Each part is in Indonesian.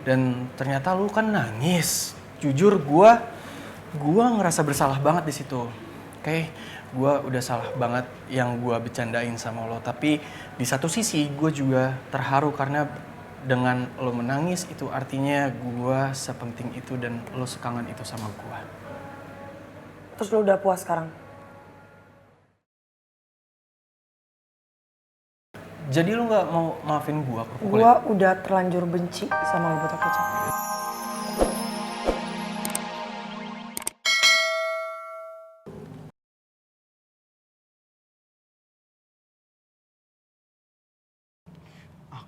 Dan ternyata lu kan nangis. Jujur gua ngerasa bersalah banget di situ. Oke, gua udah salah banget yang gua bercandain sama lo. Tapi di satu sisi gua juga terharu karena dengan lo menangis itu artinya gua sepenting itu dan lo sekangen itu sama gua. Terus lo udah puas sekarang? Jadi lo nggak mau maafin gua kerupuk kulit? Gua udah terlanjur benci sama lo botol kecap.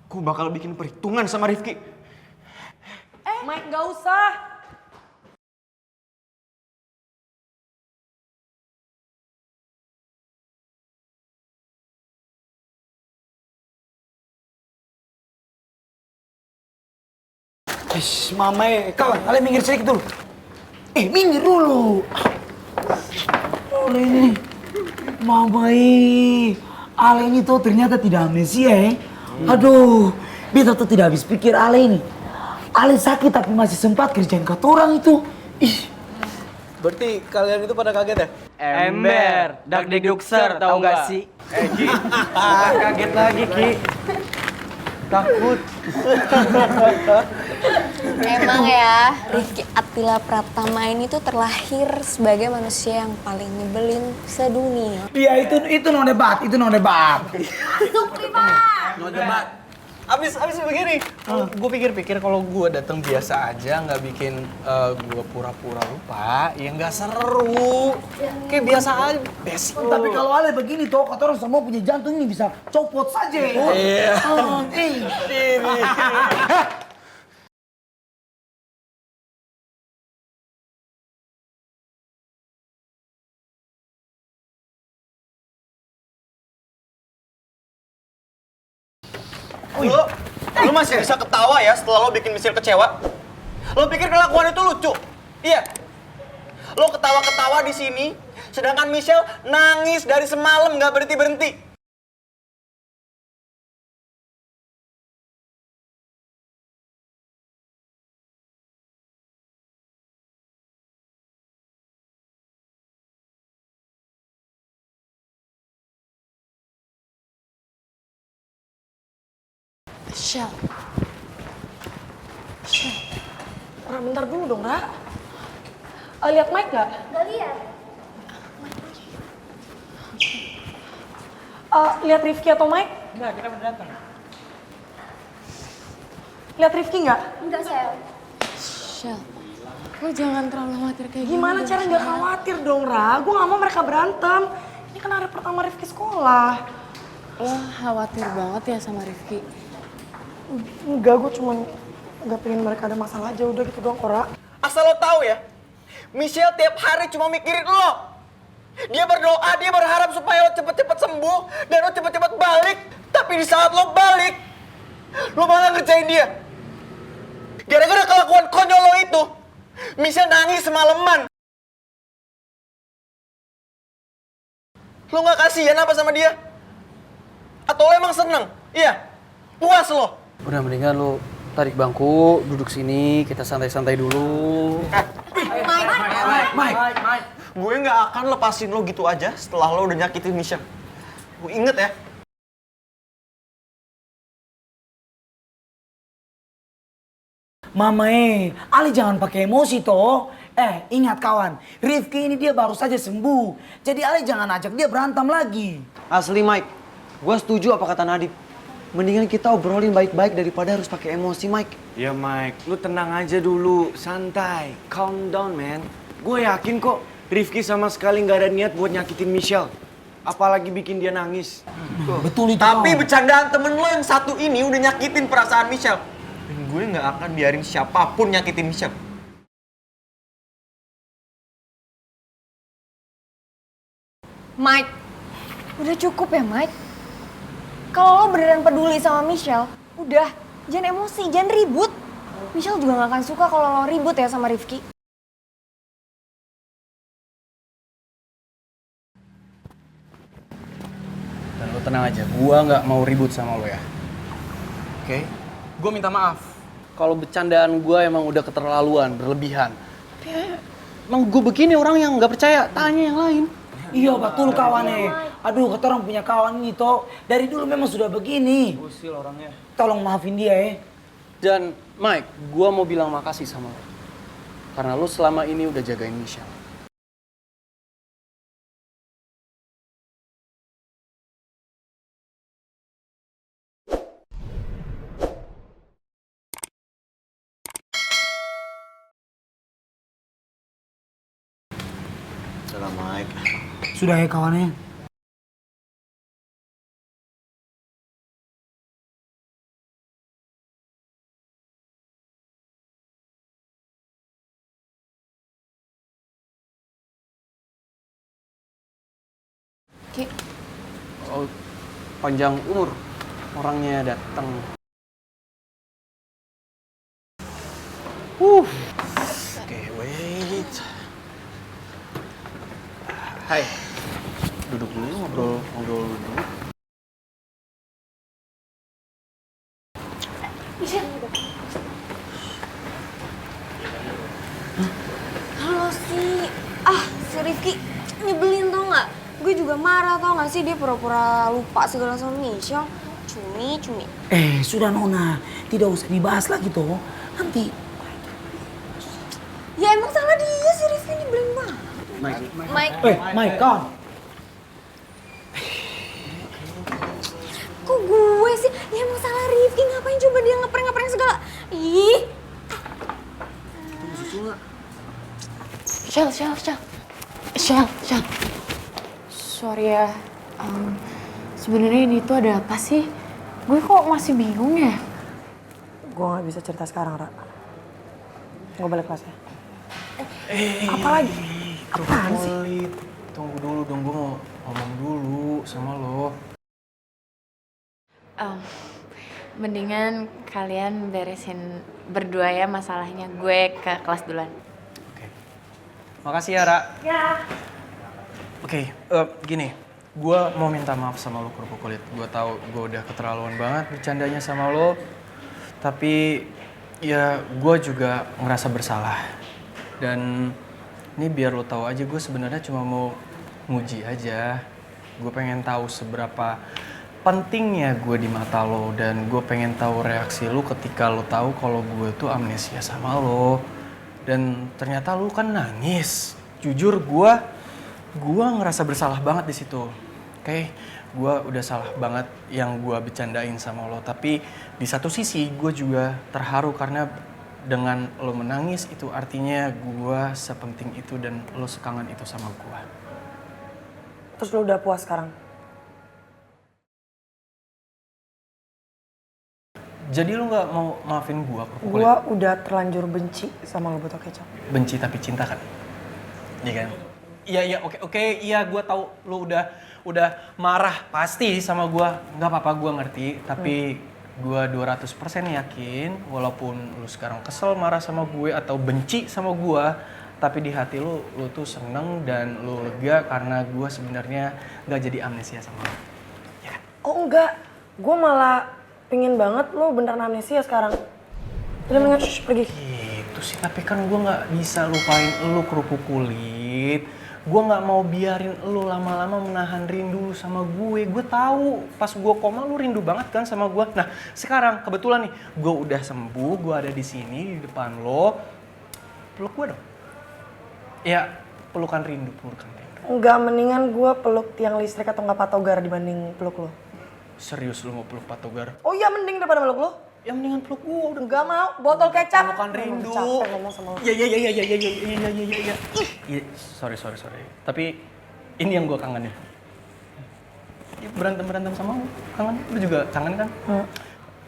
Aku bakal bikin perhitungan sama Rifki. Mike gak usah. Mama, kawan, kalian minggir sedikit dulu. Minggir dulu. Ini, Mama, Ale ini tuh ternyata tidak amnesia. Aduh, beta tuh tidak habis pikir Ale ini. Ale sakit tapi masih sempat kerjain kata orang itu. Berarti kalian itu pada kaget ya? Ember, dakdikdukser, tahu gak sih? Ki. Kaget lagi, Ki. Takut. Emang ya, Rifki Attila Pratama ini tuh terlahir sebagai manusia yang paling nyebelin sedunia. Iya, itu no debat, Supri, Pak! No debat. Abis begini, gue pikir-pikir kalau gue datang biasa aja, nggak bikin gue pura-pura lupa, ya nggak seru. Kayak biasa aja, basic. Tapi kalau Ale begini tuh, kata orang semua punya jantung ini bisa copot saja. Iya. Lu masih bisa ketawa ya setelah lo bikin Michelle kecewa? Lo pikir kelakuan itu lucu? Iya. Lo ketawa-ketawa di sini, sedangkan Michelle nangis dari semalam nggak berhenti-berhenti. Shell. Ra, bentar dulu dong, Ra. Lihat Mike gak? Gak lihat. Lihat Rifki atau Mike? Enggak, kita udah datang. Lihat Rifki nggak? Enggak, Shell. Shell, lo jangan terlalu khawatir kayak gini. Gimana cara nggak khawatir dong, Ra? Gue nggak mau mereka berantem. Ini kan hari pertama Rifki sekolah. Lo khawatir banget ya sama Rifki? Enggak, gue cuma nggak pengen mereka ada masalah aja, udah gitu doang, Ra. Asal lo tahu ya, Michelle tiap hari cuma mikirin lo. Dia berdoa, dia berharap supaya lo cepet-cepet sembuh dan lo cepet-cepet balik. Tapi di saat lo balik, lo malah ngerjain dia. Gara-gara kelakuan konyol lo itu, Michelle nangis semalaman. Lo nggak kasihan apa sama dia? Atau lo emang seneng? Iya, puas lo. Udah mendingan lu tarik bangku, duduk sini, kita santai-santai dulu. Mike. Gue nggak akan lepasin lo gitu aja setelah lo udah nyakitin Michelle. Gue inget ya. Mama, Ale jangan pakai emosi toh. Ingat kawan, Rifki ini dia baru saja sembuh. Jadi Ale jangan ajak dia berantem lagi. Asli Mike, gue setuju apa kata Nadib. Mendingan kita obrolin baik-baik daripada harus pakai emosi, Mike. Ya Mike, lu tenang aja dulu, santai, calm down man. Gue yakin kok Rifki sama sekali nggak ada niat buat nyakitin Michelle. Apalagi bikin dia nangis. Betul itu. Tapi bercandaan temen lo yang satu ini udah nyakitin perasaan Michelle. Dan gue nggak akan biarin siapapun nyakitin Michelle. Mike, udah cukup ya Mike? Kalau lo beneran peduli sama Michelle, udah, jangan emosi, jangan ribut. Michelle juga gak akan suka kalau lo ribut ya sama Rifki. Dan lo tenang aja, gua nggak mau ribut sama lo ya. Oke? Gue minta maaf. kalau bercandaan gue emang udah keterlaluan, berlebihan. Tapi ya, emang gue begini orang yang nggak percaya, tanya yang lain. Iya betul kawan Aduh kata orang punya kawan ini toh dari dulu memang sudah begini. Usil orangnya. Tolong maafin dia Dan Mike, gue mau bilang makasih sama lo. Karena lo selama ini udah jagain Michelle. Salam Mike. Sudah ya kawannya. Ki, Oh, panjang umur orangnya datang. Oke, wait. Hai, duduk dulu ngobrol dulu. halo si Rifki nyebelin tau nggak? Gue juga marah tau nggak sih dia pura-pura lupa segala sama Michelle. Cumi. Sudah Nona, tidak usah dibahas lagi toh. Nanti Ya emang salah dia si Rifki nyebelin banget. Mike. Mike kawan. Kok gue sih? Ya emang salah Rifki, ngapain coba dia ngeprank segala? Ih. Shell. Sorry ya, sebenarnya ini tuh ada apa sih? Gue kok masih bingung ya? Gue nggak bisa cerita sekarang, Ra. Gue balik kelas ya. Apalagi? Apaan sih? Kulit. Tunggu dulu dong, gue mau ngomong dulu sama lo. Mendingan kalian beresin berdua ya masalahnya. Gue ke kelas duluan. Oke. Makasih ya, Ra. Ya. Oke, gini. Gue mau minta maaf sama lo kerupuk kulit. Gue tahu gue udah keterlaluan banget bercandanya sama lo. Tapi ya gue juga ngerasa bersalah. Dan ini biar lo tahu aja, gue sebenarnya cuma mau nguji aja. Gue pengen tahu seberapa pentingnya gue di mata lo, dan gue pengen tahu reaksi lo ketika lo tahu kalau gue tuh amnesia sama lo. Dan ternyata lo kan nangis. Jujur gue ngerasa bersalah banget di situ. Oke, gue udah salah banget yang gue bercandain sama lo. Tapi di satu sisi gue juga terharu karena dengan lo menangis itu artinya gue sepenting itu dan lo sekangen itu sama gue. Terus lo udah puas sekarang? Jadi lo nggak mau maafin gue? Gue udah terlanjur benci sama lo botol kecap. Benci tapi cinta kan? Iya kan? Iya, oke, iya gue tahu lo udah marah pasti sama gue. Nggak apa-apa, gue ngerti. Tapi gue 200% yakin walaupun lo sekarang kesel marah sama gue atau benci sama gue, tapi di hati lo tuh seneng dan lo lega karena gue sebenarnya nggak jadi amnesia sama lo. Ya kan? Oh enggak, gue malah pengen banget lo beneran amnesia sekarang. Udah mendingan pergi. Gitu sih, tapi kan gue nggak bisa lupain lo kerupuk kulit. Gue nggak mau biarin lo lama-lama menahan rindu sama gue. Gue tahu pas gue koma lo rindu banget kan sama gue. Nah sekarang kebetulan nih gue udah sembuh, gue ada di sini di depan lo. Peluk gue dong. Ya pelukan rindu. Enggak, mendingan gue peluk tiang listrik atau nggak patogar dibanding peluk lo. Serius lo mau peluk patogar? Oh iya, mending daripada meluk lo. Ya mendingan peluk gue udah. Enggak mau, botol kecap. Pelukan rindu. Capek ngomong sama lo. Iya. Sorry. Tapi ini yang gue kangen ya. Berantem sama lo, kangen. Lu juga kangen kan?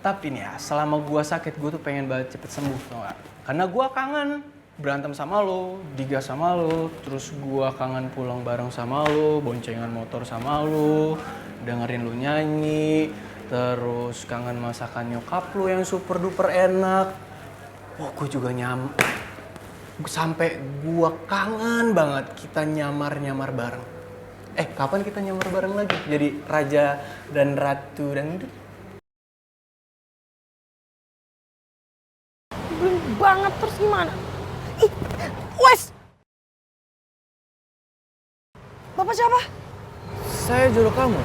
Tapi nih ya, selama gue sakit gue tuh pengen banget cepet sembuh, tau gak? Karena gue kangen berantem sama lo, digas sama lo, terus gue kangen pulang bareng sama lo, boncengan motor sama lo, dengerin lo nyanyi, terus kangen masakan nyokap lo yang super duper enak. Wah, gue juga sampai gue kangen banget kita nyamar bareng. Kapan kita nyamar bareng lagi? Jadi raja dan ratu dan banget, terus gimana? Ih, Wes! Bapak siapa? Saya jodoh kamu.